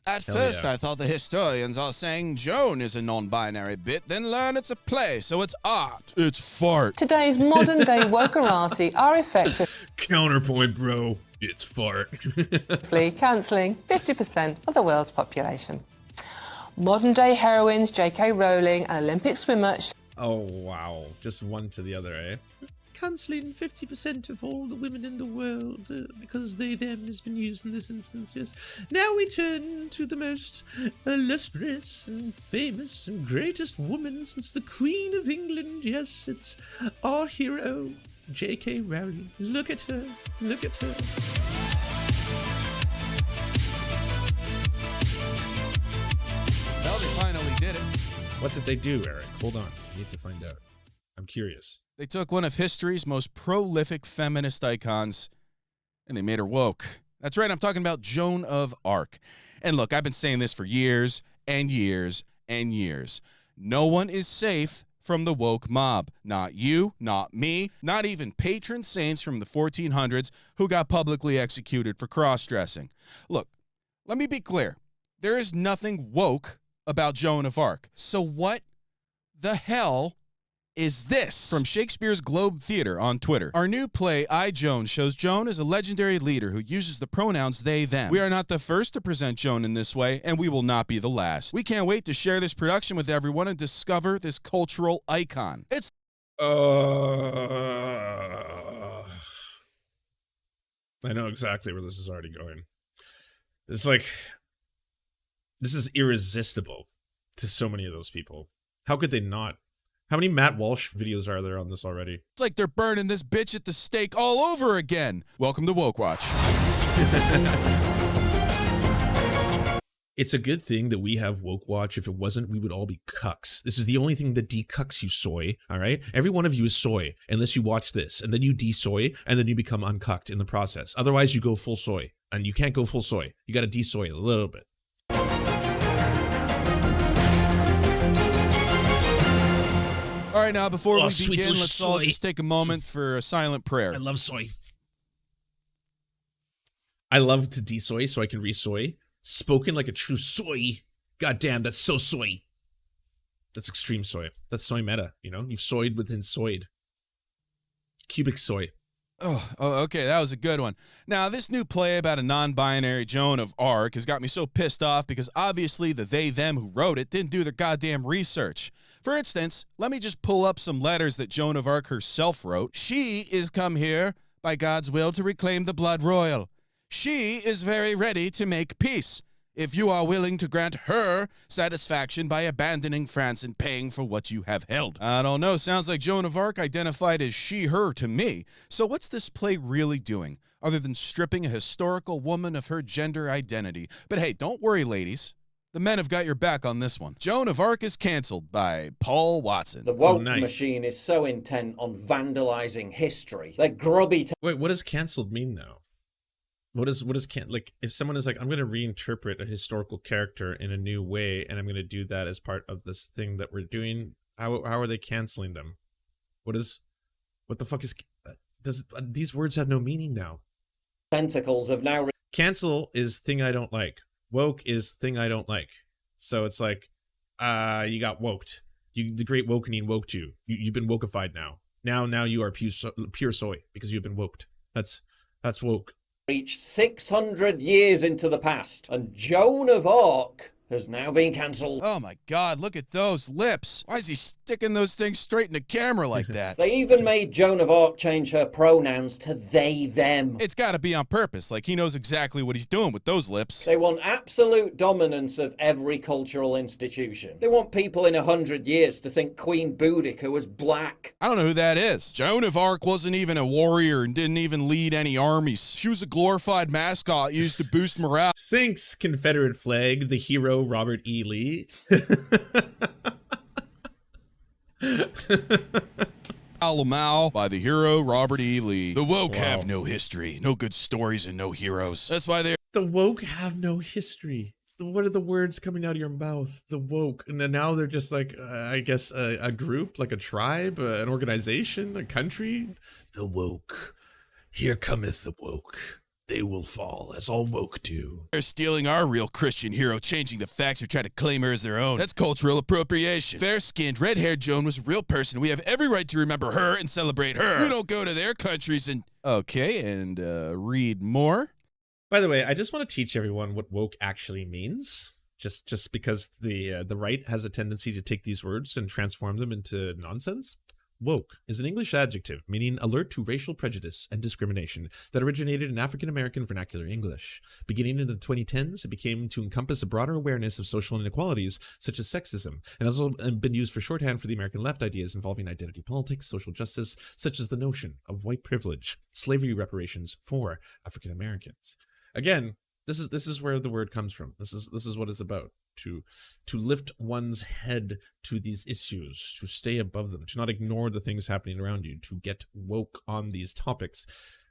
At Hell first, yeah. I thought the historians are saying Joan is a non-binary bit, then learn it's a play, so it's art. It's fart. Today's modern-day wokerati are effectively Counterpoint, bro. It's fart. cancelling 50% of the world's population. Modern-day heroines J.K. Rowling and Olympic swimmer... Oh, wow. Just one to the other, eh? Cancelling 50% of all the women in the world because they, them has been used in this instance, yes. Now we turn to the most illustrious and famous and greatest woman since the Queen of England. Yes, it's our hero, J.K. Rowling. Look at her. Look at her. Well, they finally did it. What did they do, Eric? Hold on. I need to find out. I'm curious. They took one of history's most prolific feminist icons and they made her woke. That's right, I'm talking about Joan of Arc. And look, I've been saying this for years and years and years. No one is safe from the woke mob. Not you, not me, not even patron saints from the 1400s who got publicly executed for cross-dressing. Look, let me be clear. There is nothing woke about Joan of Arc. So what the hell is this? From Shakespeare's Globe Theater on Twitter. Our new play, I, Joan, shows Joan as a legendary leader who uses the pronouns they, them. We are not the first to present Joan in this way, and we will not be the last. We can't wait to share this production with everyone and discover this cultural icon. It's... I know exactly where this is already going. It's like... This is irresistible to so many of those people. How could they not? How many Matt Walsh videos are there on this already? It's like they're burning this bitch at the stake all over again. Welcome to Woke Watch. It's a good thing that we have Woke Watch. If it wasn't, we would all be cucks. This is the only thing that decucks you, soy, all right? Every one of you is soy, unless you watch this, and then you de-soy, and then you become uncucked in the process. Otherwise, you go full soy, and you can't go full soy. You gotta de-soy a little bit. All right, now, before we sweet begin, let's all soy. just take a moment for a silent prayer. I love soy. I love to de-soy so I can re-soy. Spoken like a true soy. God damn, that's so soy. That's extreme soy. That's soy meta, you know? You've soyed within soyed. Cubic soy. Oh, okay, that was a good one. Now, this new play about a non-binary Joan of Arc has got me so pissed off because obviously the they, them who wrote it didn't do their goddamn research. For instance, let me just pull up some letters that Joan of Arc herself wrote. She is come here by God's will to reclaim the blood royal. She is very ready to make peace, if you are willing to grant her satisfaction by abandoning France and paying for what you have held. I don't know, sounds like Joan of Arc identified as she, her to me. So what's this play really doing, other than stripping a historical woman of her gender identity? But hey, don't worry, ladies. The men have got your back on this one. Joan of Arc is canceled by Paul Watson. The woke machine is so intent on vandalizing history. They're grubby. Wait, what does canceled mean now? What is like, if someone is like, I'm going to reinterpret a historical character in a new way, and I'm going to do that as part of this thing that we're doing, how are they canceling them? What the fuck is, these words have no meaning now. Tentacles have now... Cancel is thing I don't like. Woke is thing I don't like. So it's like, you got woked. The great wokening woked you. You've been wokeified now. Now you are pure soy because you've been woked. That's woke. Reached 600 years into the past, and Joan of Arc has now been cancelled. Oh my God, look at those lips. Why is he sticking those things straight in the camera like that? They even made Joan of Arc change her pronouns to they, them. It's got to be on purpose, like he knows exactly what he's doing with those lips. They want absolute dominance of every cultural institution. They want people in 100 years to think Queen Boudica was black. I don't know who that is. Joan of Arc wasn't even a warrior and didn't even lead any armies. She was a glorified mascot used to boost morale. Thanks, Confederate flag, the hero Robert E. Lee. Alamo by the hero Robert E. Lee. The woke have no history, no good stories, and no heroes. That's why they're... The woke have no history. What are the words coming out of your mouth? The woke. And then now they're just like, I guess, a group, like a tribe, an organization, a country. The woke. Here cometh the woke. they will fall, as all woke do. They're stealing our real Christian hero, changing the facts, or trying to claim her as their own. That's cultural appropriation. Fair-skinned, red-haired Joan was a real person. We have every right to remember her and celebrate her. We don't go to their countries and... Okay, and read more. By the way, I just want to teach everyone what woke actually means. Just because the right has a tendency to take these words and transform them into nonsense. Woke is an English adjective meaning alert to racial prejudice and discrimination that originated in African American vernacular English. Beginning in the 2010s, it became to encompass a broader awareness of social inequalities such as sexism, and has also been used for shorthand for the American left ideas involving identity politics, social justice, such as the notion of white privilege, slavery reparations for African Americans. Again, this is where the word comes from. This is what it's about. To lift one's head to these issues, to stay above them, to not ignore the things happening around you, to get woke on these topics.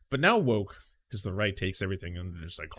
But now woke, because the right takes everything and just like,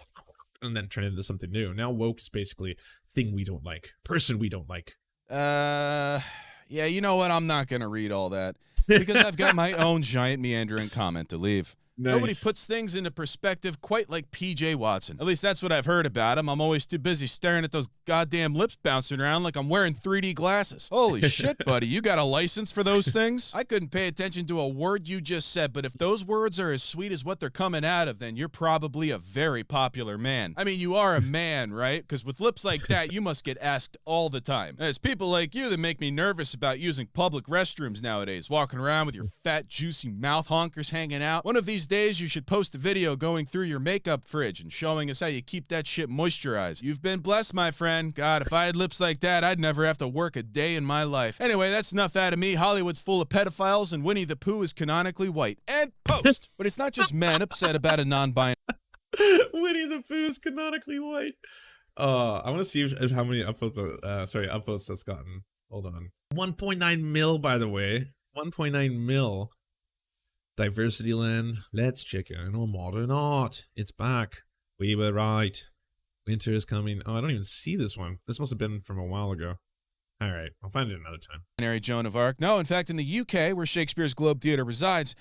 and then turn it into something new. Now woke is basically thing we don't like, person we don't like. Yeah, you know what? I'm not going to read all that because I've got my own giant meandering comment to leave. Nice. Nobody puts things into perspective quite like P.J. Watson. At least that's what I've heard about him. I'm always too busy staring at those goddamn lips bouncing around like I'm wearing 3D glasses. Holy shit, buddy. You got a license for those things? I couldn't pay attention to a word you just said, but if those words are as sweet as what they're coming out of, then you're probably a very popular man. I mean, you are a man, right? Because with lips like that, you must get asked all the time. And it's people like you that make me nervous about using public restrooms nowadays, walking around with your fat, juicy mouth honkers hanging out. One of these days, you should post a video going through your makeup fridge and showing us how you keep that shit moisturized. You've been blessed, my friend. God, if I had lips like that, I'd never have to work a day in my life. Anyway, that's enough out of me. Hollywood's full of pedophiles, and Winnie the Pooh is canonically white. And post! But it's not just men upset about a non-binary... Winnie the Pooh is canonically white. I want to see if how many upvotes that's gotten. Hold on. 1.9 mil, by the way. 1.9 mil. Diversity Land, let's check out our modern art. It's back. We were right. Winter is coming. Oh, I don't even see this one. This must have been from a while ago. All right, I'll find it another time. Joan of Arc. No, in fact, in the UK, where Shakespeare's Globe Theatre resides,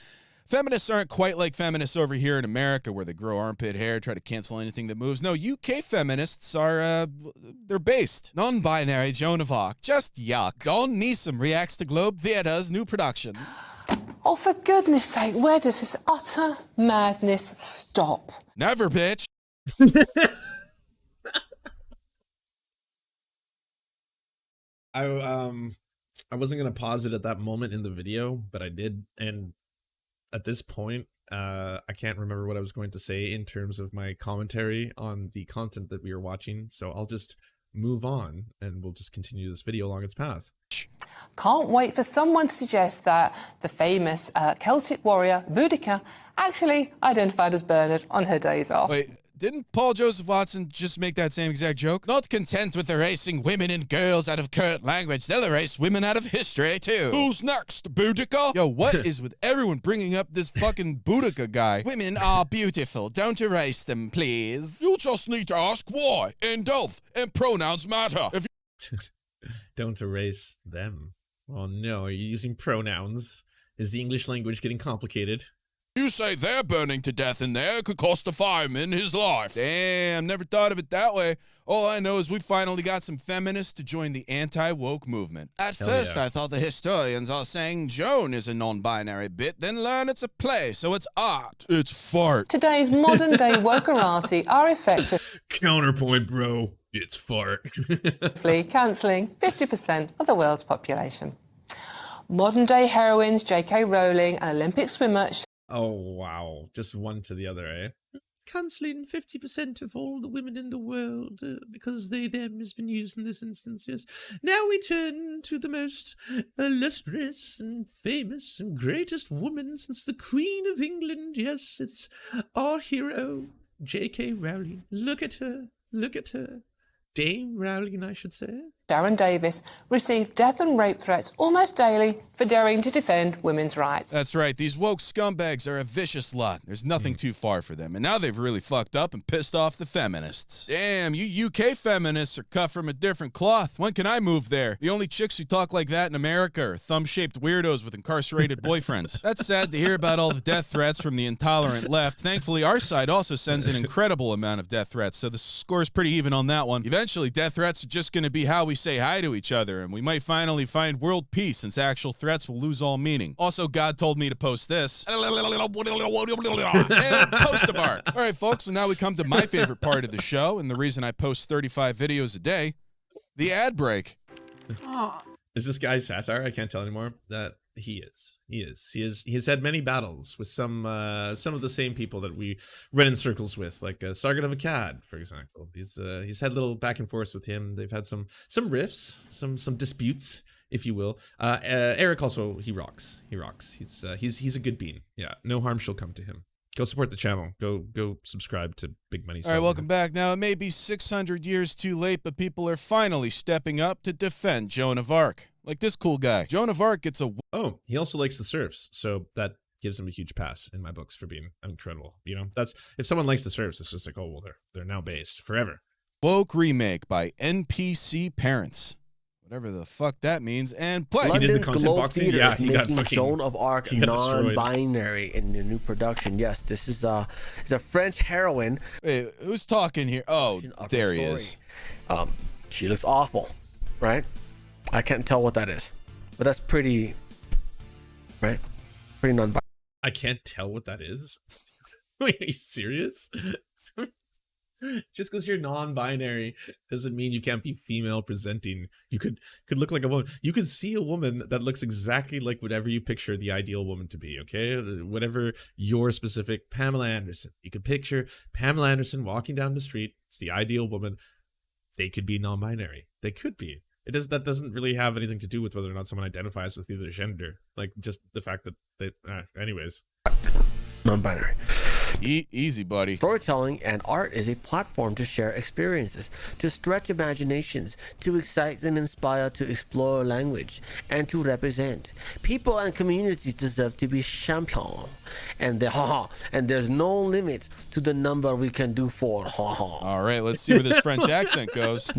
feminists aren't quite like feminists over here in America, where they grow armpit hair, try to cancel anything that moves. No, UK feminists are, they're based. Non-binary Joan of Arc. Just yuck. Don Neeson reacts to Globe Theatre's new production. Oh, for goodness sake, where does this utter madness stop? Never, bitch. I wasn't gonna pause it at that moment in the video, but I did, and at this point, I can't remember what I was going to say in terms of my commentary on the content that we are watching, so I'll just move on, and we'll just continue this video along its path. Can't wait for someone to suggest that the famous Celtic warrior Boudica actually identified as Bernard on her days off. Wait, didn't Paul Joseph Watson just make that same exact joke? Not content with erasing women and girls out of current language, they'll erase women out of history, too. Who's next, Boudica? Yo, what is with everyone bringing up this fucking Boudica guy? Women are beautiful. Don't erase them, please. You just need to ask why. End of. And pronouns matter. If Don't erase them. Oh no, are you using pronouns? Is the English language getting complicated? you say they're burning to death in there, it could cost the fireman his life. Damn, never thought of it that way. All I know is we finally got some feminists to join the anti-woke movement. At first, yeah. I thought the historians are saying Joan is a non-binary bit, then learn it's a play, so it's art. It's fart. Today's modern-day wokerati are effectively Counterpoint, bro. It's fart. cancelling 50% of the world's population. Modern-day heroines J.K. Rowling and Olympic swimmer... Oh, wow. Just one to the other, eh? Cancelling 50% of all the women in the world because they, them has been used in this instance, yes. Now we turn to the most illustrious and famous and greatest woman since the Queen of England. Yes, it's our hero, J.K. Rowling. Look at her. Look at her. Dame Rowling, I should say. Darren Davis, receive death and rape threats almost daily for daring to defend women's rights. That's right. These woke scumbags are a vicious lot. There's nothing too far for them. And now they've really fucked up and pissed off the feminists. Damn, you UK feminists are cut from a different cloth. When can I move there? The only chicks who talk like that in America are thumb-shaped weirdos with incarcerated boyfriends. That's sad to hear about all the death threats from the intolerant left. Thankfully, our side also sends an incredible amount of death threats, so the score's pretty even on that one. Eventually, death threats are just going to be how we say hi to each other, and we might finally find world peace since actual threats will lose all meaning. Also, God told me to post this. And post of art. All right, folks, so now we come to my favorite part of the show, and the reason I post 35 videos a day, the ad break. Is this guy satire? I can't tell anymore. He has had many battles with some of the same people that we run in circles with, like Sargon of Akkad, for example. He's had little back and forth with him. They've had some riffs, some disputes, if you will. Eric also, he rocks. He's a good bean. Yeah, no harm shall come to him. Go support the channel. Go subscribe to Big Money. All right, welcome back. Now, it may be 600 years too late, but people are finally stepping up to defend Joan of Arc. Like this cool guy. Joan of Arc gets a... Oh, he also likes the Serfs, so that gives him a huge pass in my books for being incredible. You know, that's, if someone likes the Serfs, it's just like, oh, well, they're now based forever. woke remake by NPC parents. Whatever the fuck that means, and play. He did the content boxing. Yeah, he got fucking. Joan of Arc non-binary in the new production. Yes, this is it's a French heroine. Wait, who's talking here? Oh, there he is. She looks awful, right? I can't tell what that is, but that's pretty, right? Pretty non-binary. I can't tell what that is. Wait, are you serious? Just because you're non-binary doesn't mean you can't be female presenting. You could look like a woman. You could see a woman that looks exactly like whatever you picture the ideal woman to be, okay? Whatever your specific Pamela Anderson. You could picture Pamela Anderson walking down the street. It's the ideal woman. They could be non-binary. They could be. That doesn't really have anything to do with whether or not someone identifies with either gender. Like, just the fact that they... anyways. Non-binary. Easy, buddy. Storytelling and art is a platform to share experiences, to stretch imaginations, to excite and inspire, to explore language, and to represent. People and communities deserve to be champion. And there's no limit to the number we can do for. All right, let's see where this French accent goes.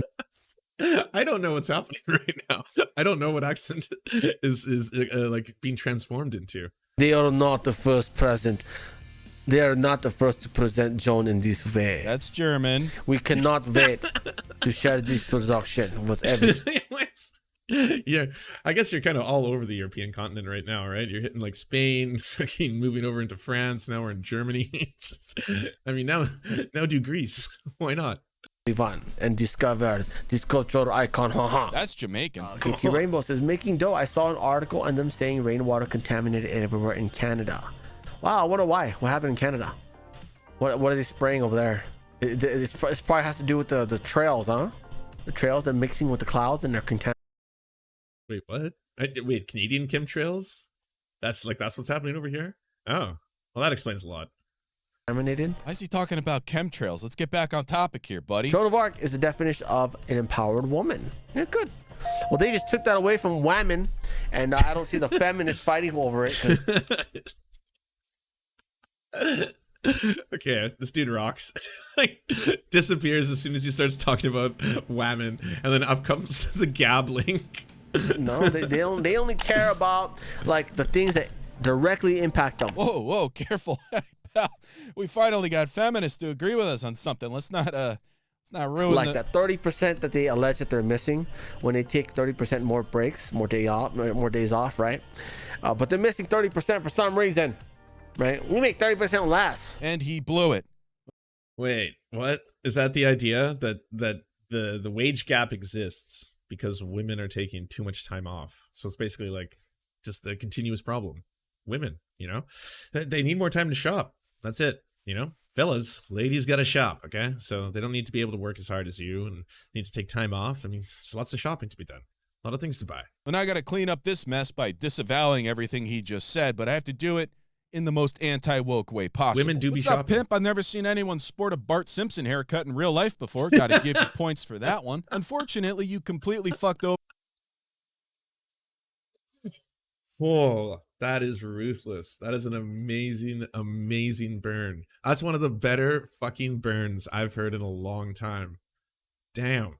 I don't know what's happening right now. I don't know what accent is like being transformed into. They are not the first present. They are not the first to present Joan in this way. That's German. We cannot wait to share this production with everyone. Yeah, I guess you're kind of all over the European continent right now, right? You're hitting like Spain, fucking moving over into France. Now we're in Germany. I mean, now do Greece. Why not? And discovers this cultural icon. That's Jamaican. KT Rainbow says, making dough. I saw an article on them saying rainwater contaminated everywhere in Canada. Wow, I wonder why. What happened in Canada? What are they spraying over there? It probably has to do with the trails, huh? The trails are mixing with the clouds and they're contaminated. Wait, what? Wait, Canadian chemtrails? That's what's happening over here? Oh, well, that explains a lot. Contaminated. Why is he talking about chemtrails? Let's get back on topic here, buddy. Joan of Arc is the definition of an empowered woman. Yeah, good. Well, they just took that away from women, and I don't see the feminists fighting over it. Okay, this dude rocks. Like, disappears as soon as he starts talking about women, and then up comes the gabbling. No, they only care about like the things that directly impact them. Whoa, careful. We finally got feminists to agree with us on something. Let's not ruin like that 30% that they allege that they're missing when they take 30% more breaks, more days off, right? But they're missing 30% for some reason, right? We make 30% less. And he blew it. Wait, what? Is that the idea that the wage gap exists because women are taking too much time off? So it's basically like just a continuous problem. Women, you know, they need more time to shop. That's it. You know, fellas, ladies got to shop. Okay. So they don't need to be able to work as hard as you and need to take time off. I mean, there's lots of shopping to be done. A lot of things to buy. And I got to clean up this mess by disavowing everything he just said, but I have to do it in the most anti-woke way possible. Women do be What's up, shopping. pimp? I've never seen anyone sport a Bart Simpson haircut in real life before. Gotta give you points for that one. Unfortunately, you completely fucked over. Oh, that is ruthless. That is an amazing, amazing burn. That's one of the better fucking burns I've heard in a long time. Damn.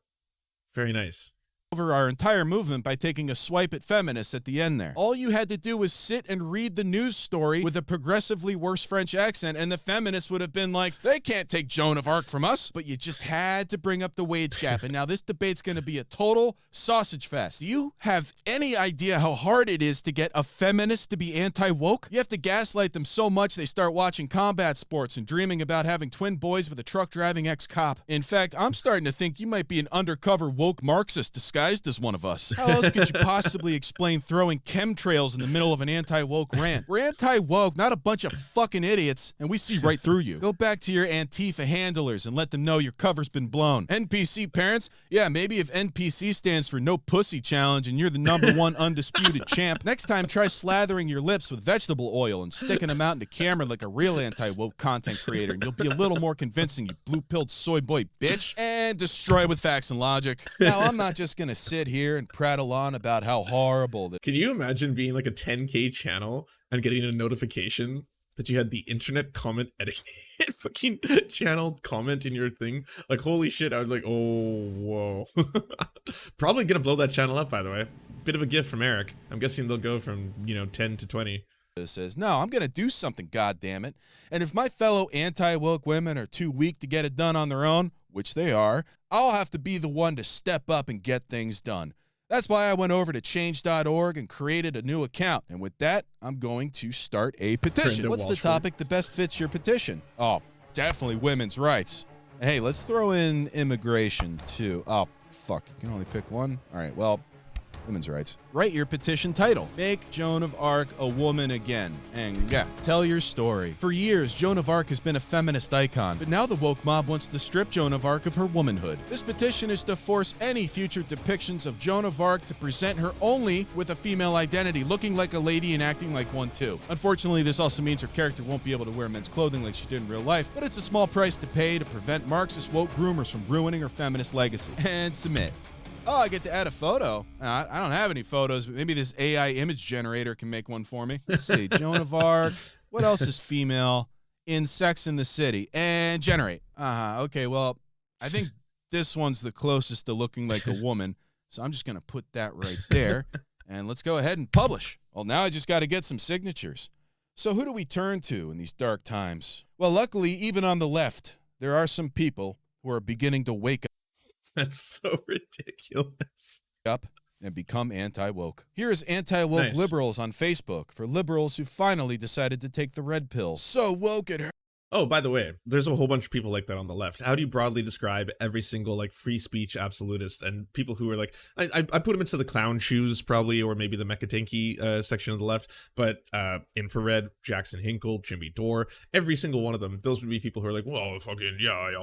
Very nice. Over our entire movement by taking a swipe at feminists at the end there. All you had to do was sit and read the news story with a progressively worse French accent, and the feminists would have been like, they can't take Joan of Arc from us. But you just had to bring up the wage gap, and now this debate's going to be a total sausage fest. Do you have any idea how hard it is to get a feminist to be anti-woke? You have to gaslight them so much they start watching combat sports and dreaming about having twin boys with a truck-driving ex-cop. In fact, I'm starting to think you might be an undercover woke Marxist disguised as one of us. How else could you possibly explain throwing chemtrails in the middle of an anti-woke rant? We're anti-woke, not a bunch of fucking idiots, and we see right through you. Go back to your Antifa handlers and let them know your cover's been blown. NPC parents? Yeah, maybe if NPC stands for No Pussy Challenge and you're the #1 undisputed champ, next time try slathering your lips with vegetable oil and sticking them out into camera like a real anti-woke content creator, and you'll be a little more convincing, you blue-pilled soy boy bitch. And destroy with facts and logic. Now, I'm not just gonna sit here and prattle on about how horrible this. Can you imagine being like a 10K channel and getting a notification that you had the internet comment etiquette fucking channel comment in your thing? Like, holy shit, I was like, oh, whoa. Probably gonna blow that channel up, by the way. Bit of a gift from Eric. I'm guessing they'll go from, 10 to 20. Says, no, I'm gonna do something, goddammit. And if my fellow anti-woke women are too weak to get it done on their own, which they are, I'll have to be the one to step up and get things done. That's why I went over to change.org and created a new account. And with that, I'm going to start a petition. What's the topic that best fits your petition? Oh, definitely women's rights. Hey, let's throw in immigration too. Oh, fuck, you can only pick one? All right, well, women's rights. Write your petition title. Make Joan of Arc a woman again. And yeah, tell your story. For years, Joan of Arc has been a feminist icon, but now the woke mob wants to strip Joan of Arc of her womanhood. This petition is to force any future depictions of Joan of Arc to present her only with a female identity, looking like a lady and acting like one too. Unfortunately, this also means her character won't be able to wear men's clothing like she did in real life, but it's a small price to pay to prevent Marxist woke groomers from ruining her feminist legacy. And submit. Oh, I get to add a photo. I don't have any photos, but maybe this AI image generator can make one for me. Let's see, Joan of Arc. What else is female in Sex and the City? And generate. Okay, well, I think this one's the closest to looking like a woman, so I'm just going to put that right there. And let's go ahead and publish. Well, now I just got to get some signatures. So who do we turn to in these dark times? Well, luckily, even on the left, there are some people who are beginning to wake up. That's so ridiculous. Up and become anti-woke. Here's anti-woke Nice. liberals on Facebook for liberals who finally decided to take the red pill. So woke it hurts. Oh, by the way, there's a whole bunch of people like that on the left. How do you broadly describe every single like free speech absolutist and people who are like, I put them into the clown shoes probably, or maybe the Mechatanky section of the left, but Infrared, Jackson Hinkle, Jimmy Dore, every single one of them, those would be people who are like, well, fucking, yeah,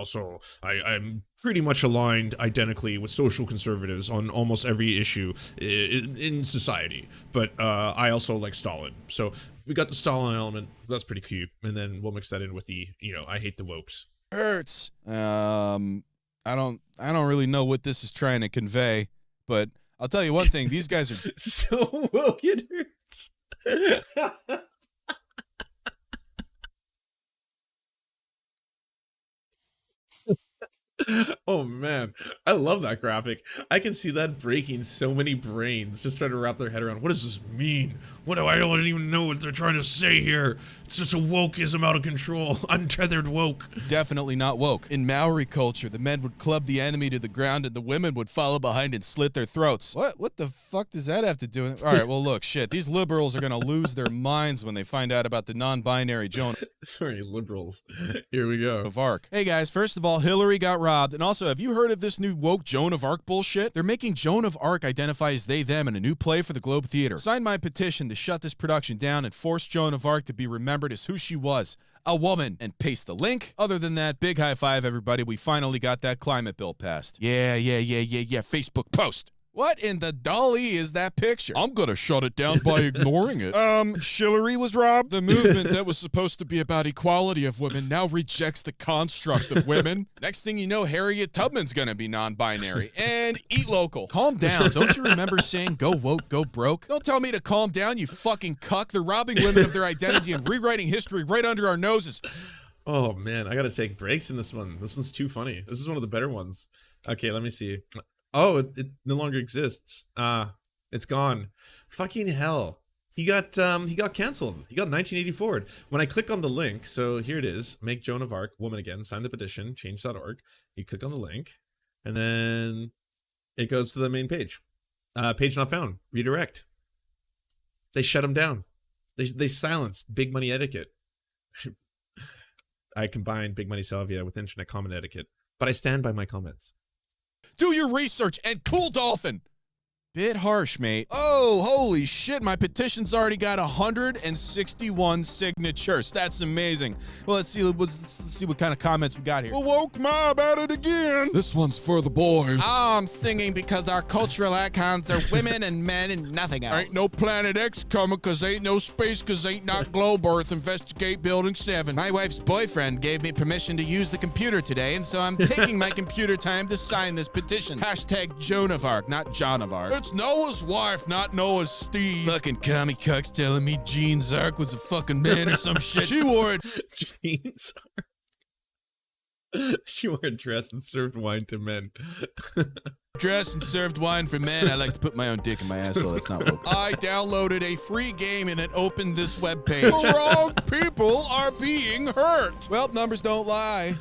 I'm pretty much aligned identically with social conservatives on almost every issue in society, but I also like Stalin. So we got the Stalin element, that's pretty cute, and then we'll mix that in with the, I hate the wokes. Hurts. I don't really know what this is trying to convey, but I'll tell you one thing, these guys are So woke it hurts. Oh man, I love that graphic. I can see that breaking so many brains just trying to wrap their head around. What does this mean? I don't even know what they're trying to say here. It's just a wokeism out of control. Untethered woke. definitely not woke. In Maori culture, the men would club the enemy to the ground and the women would follow behind and slit their throats. What the fuck does that have to do with it? All right, well look, shit, these liberals are gonna lose their minds when they find out about the non-binary Joan Sorry, liberals. Here we go. of Arc. Hey guys, first of all, Hillary got robbed, and also, have you heard of this new woke Joan of Arc bullshit? They're making Joan of Arc identify as they, them in a new play for the Globe Theater. Sign my petition to shut this production down and force Joan of Arc to be remembered as who she was, a woman, and paste the link. Other than that, big high five, everybody. We finally got that climate bill passed. Yeah, Facebook post. What in the dolly is that picture? I'm gonna shut it down by ignoring it. Shillery was robbed? The movement that was supposed to be about equality of women now rejects the construct of women. Next thing you know, Harriet Tubman's gonna be non-binary. And eat local. Calm down. Don't you remember saying go woke, go broke? Don't tell me to calm down, you fucking cuck. They're robbing women of their identity and rewriting history right under our noses. Oh man, I gotta take breaks in this one. This one's too funny. This is one of the better ones. Okay, let me see. Oh, it no longer exists. It's gone. Fucking hell. He got canceled. He got 1984. When I click on the link, so here it is. Make Joan of Arc woman again. Sign the petition. Change.org. You click on the link, and then it goes to the main page. Page not found. Redirect. They shut him down. They silenced Big Money Etiquette. I combined Big Money Salvia with Internet Common Etiquette, but I stand by my comments. Do your research and cool dolphin. Bit harsh, mate. Oh, holy shit, my petition's already got 161 signatures. That's amazing. Well, let's see what kind of comments we got here. A woke mob at it again. This one's for the boys. I'm singing because our cultural icons are women and men and nothing else. Ain't no Planet X coming cause ain't no space cause ain't not globe Earth. Investigate Building 7. My wife's boyfriend gave me permission to use the computer today, and so I'm taking my computer time to sign this petition. Hashtag Joan of Arc, not John of Arc. It's Noah's wife, not Noah's Steve. Fucking commie cucks telling me Jean Zark was a fucking man or some shit. She wore it. Jean Zark. She wore a dress and served wine to men. Dressed and served wine for men. I like to put my own dick in my asshole. That's not woke. I downloaded a free game and it opened this webpage. The wrong people are being hurt. Well, numbers don't lie.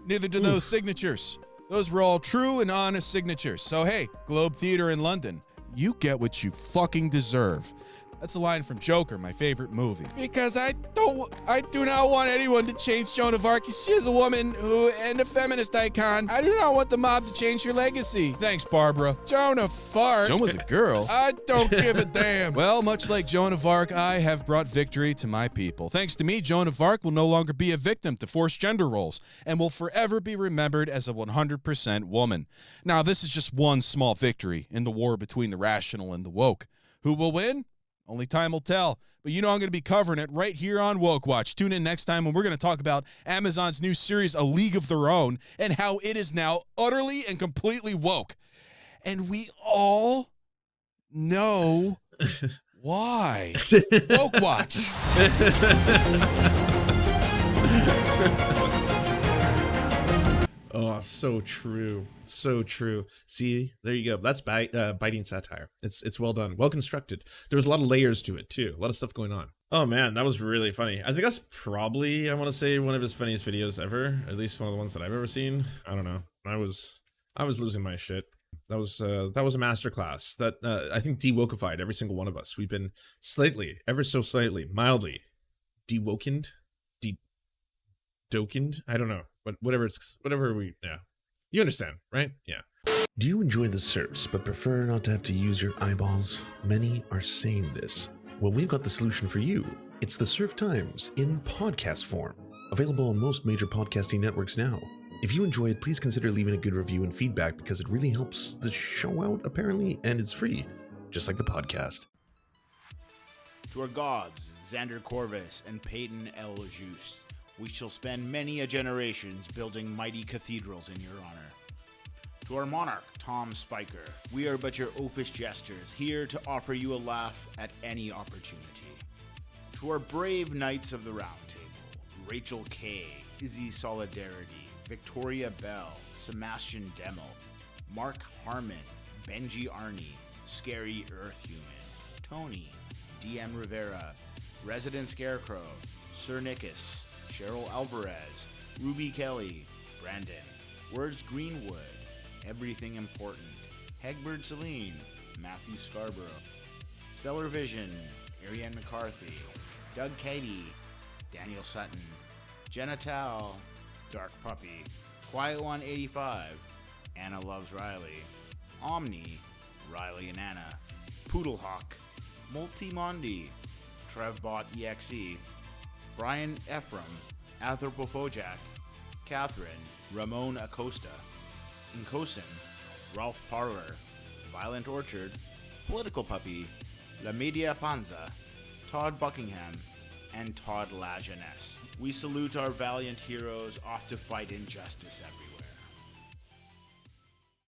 Neither do those signatures. Those were all true and honest signatures. So hey, Globe Theatre in London, you get what you fucking deserve. That's a line from Joker, my favorite movie. Because I do not want anyone to change Joan of Arc. She is a woman and a feminist icon. I do not want the mob to change her legacy. Thanks, Barbara. Joan of Arc. Joan was a girl. I don't give a damn. Well, much like Joan of Arc, I have brought victory to my people. Thanks to me, Joan of Arc will no longer be a victim to forced gender roles and will forever be remembered as a 100% woman. Now, this is just one small victory in the war between the rational and the woke. Who will win? Only time will tell. But you know I'm going to be covering it right here on Woke Watch. Tune in next time when we're going to talk about Amazon's new series, A League of Their Own, and how it is now utterly and completely woke. And we all know why. Woke Watch. Oh, so true. So true. See, there you go. That's biting satire. It's well done. Well constructed. There was a lot of layers to it, too. A lot of stuff going on. Oh, man, that was really funny. I think that's probably, I want to say, one of his funniest videos ever. At least one of the ones that I've ever seen. I don't know. I was losing my shit. That was a masterclass that I think de-wokeified every single one of us. We've been slightly, ever so slightly, mildly de-wokened, de-dokened. I don't know. But whatever we, yeah. You understand, right? Yeah. Do you enjoy the Serfs but prefer not to have to use your eyeballs? Many are saying this. Well, we've got the solution for you. It's the Serf Times in podcast form. Available on most major podcasting networks now. If you enjoy it, please consider leaving a good review and feedback because it really helps the show out, apparently, and it's free, just like the podcast. To our gods, Xander Corvus and Peyton L. Juste, we shall spend many a generations building mighty cathedrals in your honor. To our monarch, Tom Spiker, we are but your oafish jesters, here to offer you a laugh at any opportunity. To our brave knights of the Round Table, Rachel K., Izzy Solidarity, Victoria Bell, Sebastian Demmel, Mark Harmon, Benji Arney, Scary Earth Human, Tony, DM Rivera, Resident Scarecrow, Sir Nickus, Cheryl Alvarez, Ruby Kelly, Brandon, Words Greenwood, Everything Important, Hegbert Celine, Matthew Scarborough, Stellar Vision, Ariane McCarthy, Doug Cady, Daniel Sutton, Jenna Tao, Dark Puppy, Quiet One 85, Anna Loves Riley, Omni, Riley and Anna, Poodlehawk, Multimondi, Trevbot EXE, Brian Ephraim, Anthropophojack, Catherine, Ramon Acosta, Nkosin, Ralph Parler, Violent Orchard, Political Puppy, La Media Panza, Todd Buckingham, and Todd La Jeunesse. We salute our valiant heroes off to fight injustice everywhere.